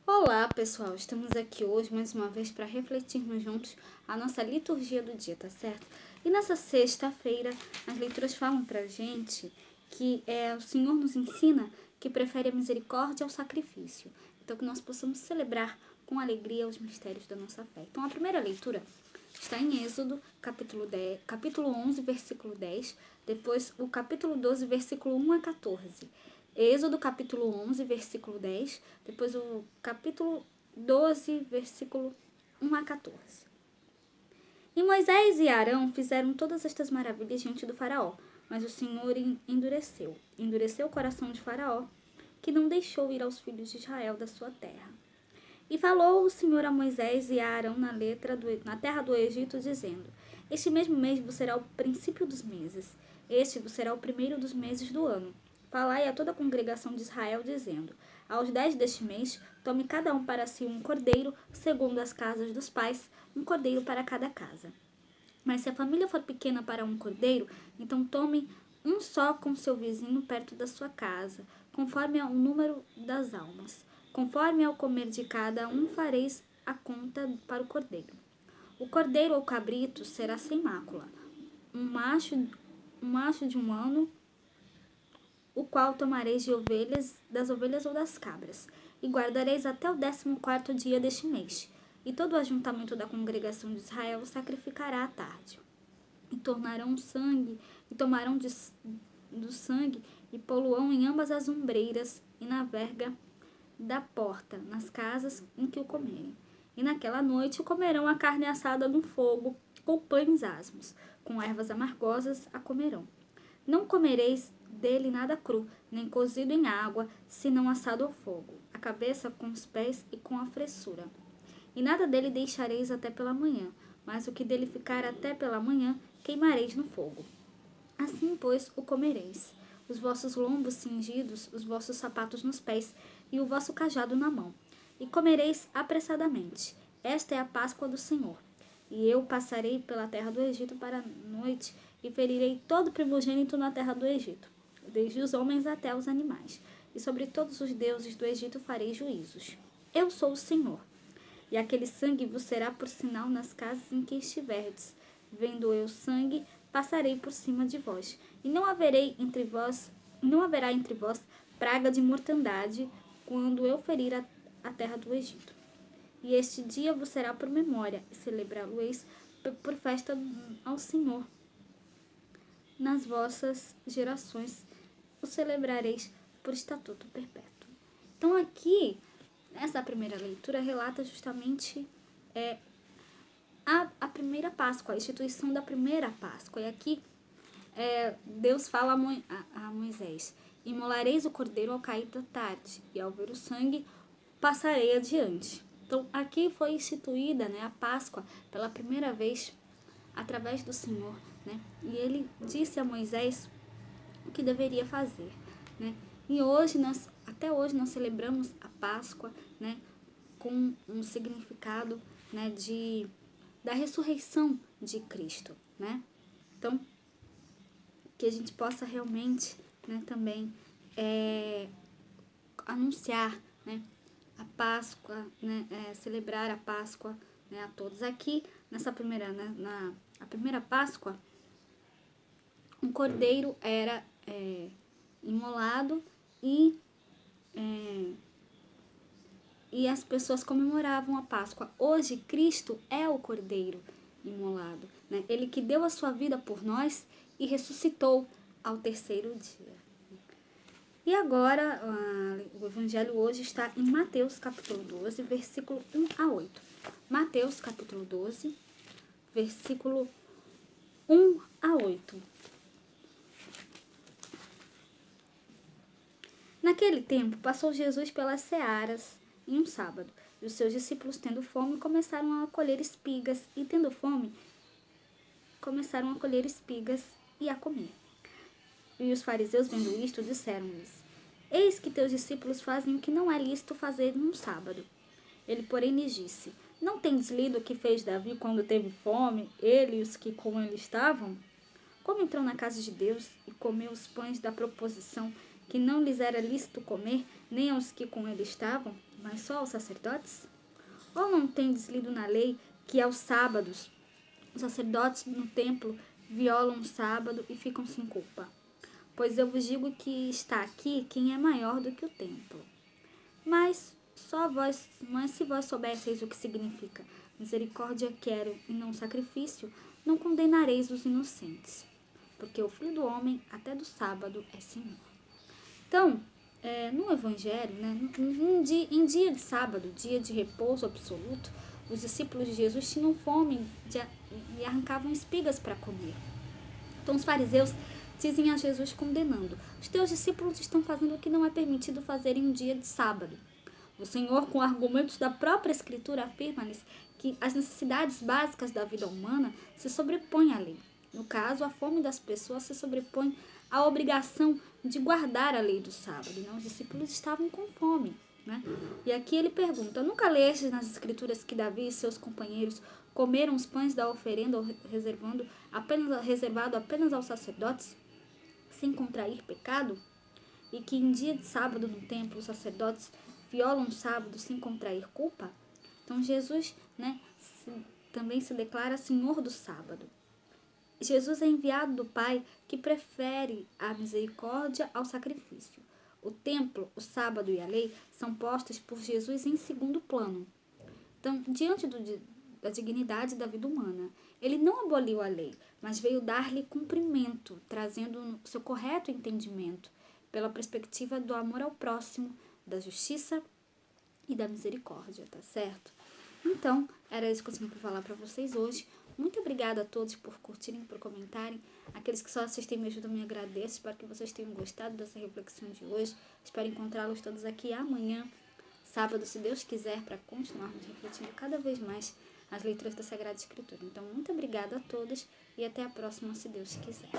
Olá, pessoal! Estamos aqui hoje mais uma vez para refletirmos juntos a nossa liturgia do dia, tá certo? E nessa sexta-feira, as leituras falam pra gente que o Senhor nos ensina que prefere a misericórdia ao sacrifício. Então, que nós possamos celebrar com alegria os mistérios da nossa fé. Então, a primeira leitura está em Êxodo, capítulo 11, versículo 10, depois o capítulo 12, versículo 1 a 14. Êxodo, capítulo 11, versículo 10, depois o capítulo 12, versículo 1 a 14. E Moisés e Arão fizeram todas estas maravilhas diante do faraó, mas o Senhor endureceu o coração de Faraó, que não deixou ir aos filhos de Israel da sua terra. E falou o Senhor a Moisés e a Arão na terra do Egito, dizendo: Este mesmo mês vos será o princípio dos meses. Este vos será o primeiro dos meses do ano. Falai a toda a congregação de Israel, dizendo: Aos 10 deste mês, tome cada um para si um cordeiro, segundo as casas dos pais, um cordeiro para cada casa. Mas se a família for pequena para um cordeiro, então tome um só com seu vizinho perto da sua casa, conforme ao número das almas. Conforme ao comer de cada um, fareis a conta para o cordeiro. O cordeiro ou cabrito será sem mácula, um macho de um ano, o qual tomareis das ovelhas ou das cabras, e guardareis até o 14º dia deste mês. E todo o ajuntamento da congregação de Israel sacrificará à tarde. E tornarão sangue, e tomarão do sangue, e poluão em ambas as ombreiras, e na verga da porta, nas casas em que o comerem. E naquela noite comerão a carne assada no fogo, com pães asmos, com ervas amargosas a comerão. Não comereis dele nada cru, nem cozido em água, senão assado ao fogo, a cabeça com os pés e com a fressura. E nada dele deixareis até pela manhã, mas o que dele ficar até pela manhã, queimareis no fogo. Assim, pois, o comereis, os vossos lombos cingidos, os vossos sapatos nos pés, e o vosso cajado na mão. E comereis apressadamente. Esta é a Páscoa do Senhor. E eu passarei pela terra do Egito para a noite, e ferirei todo primogênito na terra do Egito, desde os homens até os animais. E sobre todos os deuses do Egito farei juízos. Eu sou o Senhor. E aquele sangue vos será por sinal nas casas em que estiverdes. Vendo eu sangue, passarei por cima de vós. E não haverá entre vós praga de mortandade, quando eu ferir a terra do Egito. E este dia vos será por memória, e celebrá-lo-eis por festa ao Senhor. Nas vossas gerações o celebrareis por estatuto perpétuo. Então aqui, nessa primeira leitura, relata justamente a primeira Páscoa, a instituição da primeira Páscoa. E aqui Deus fala a Moisés: Imolareis o cordeiro ao cair da tarde, e ao ver o sangue, passarei adiante. Então, aqui foi instituída, a Páscoa pela primeira vez através do Senhor, E ele disse a Moisés o que deveria fazer, E até hoje nós celebramos a Páscoa, com um significado, da ressurreição de Cristo, Então, que a gente possa realmente, também anunciar, a Páscoa, celebrar a Páscoa, a todos. Aqui, nessa primeira, a primeira Páscoa, um cordeiro era imolado e as pessoas comemoravam a Páscoa. Hoje, Cristo é o cordeiro imolado, Ele que deu a sua vida por nós e ressuscitou ao terceiro dia. E agora, o evangelho hoje está em Mateus capítulo 12, versículo 1 a 8. Mateus capítulo 12, versículo 1 a 8. Naquele tempo, passou Jesus pelas searas em um sábado, e os seus discípulos, tendo fome, começaram a colher espigas, e tendo fome, começaram a colher espigas e a comer. E os fariseus, vendo isto, disseram-lhes: Eis que teus discípulos fazem o que não é lícito fazer num sábado. Ele, porém, lhes disse: Não tendes lido o que fez Davi quando teve fome, ele e os que com ele estavam? Como entrou na casa de Deus e comeu os pães da proposição, que não lhes era lícito comer, nem aos que com ele estavam, mas só aos sacerdotes? Ou não tendes lido na lei que aos sábados os sacerdotes no templo violam o sábado e ficam sem culpa? Pois eu vos digo que está aqui quem é maior do que o templo. Mas se vós soubesseis o que significa misericórdia quero e não sacrifício, não condenareis os inocentes, porque o Filho do Homem até do sábado é Senhor. Então, no Evangelho, né, em dia de sábado, dia de repouso absoluto, os discípulos de Jesus tinham fome e arrancavam espigas para comer. Então os fariseus dizem a Jesus condenando: os teus discípulos estão fazendo o que não é permitido fazer em um dia de sábado. O Senhor, com argumentos da própria Escritura, afirma-lhes que as necessidades básicas da vida humana se sobrepõem à lei. No caso, a fome das pessoas se sobrepõe à obrigação de guardar a lei do sábado. Né? Os discípulos estavam com fome. Né? E aqui ele pergunta: nunca lestes nas Escrituras que Davi e seus companheiros comeram os pães da oferenda reservado apenas aos sacerdotes, sem contrair pecado? E que em dia de sábado no templo os sacerdotes violam o sábado sem contrair culpa? Então Jesus, né, também se declara Senhor do sábado. Jesus é enviado do Pai que prefere a misericórdia ao sacrifício. O templo, o sábado e a lei são postos por Jesus em segundo plano. Então, diante da dignidade da vida humana, ele não aboliu a lei, mas veio dar-lhe cumprimento, trazendo o seu correto entendimento, pela perspectiva do amor ao próximo, da justiça e da misericórdia, tá certo? Então, era isso que eu tinha para falar para vocês hoje. Muito obrigada a todos por curtirem, por comentarem. Aqueles que só assistem me ajudam, me agradeço. Espero que vocês tenham gostado dessa reflexão de hoje. Espero encontrá-los todos aqui amanhã, sábado, se Deus quiser, para continuarmos refletindo cada vez mais as leituras da Sagrada Escritura. Então, muito obrigada a todos e até a próxima, se Deus quiser.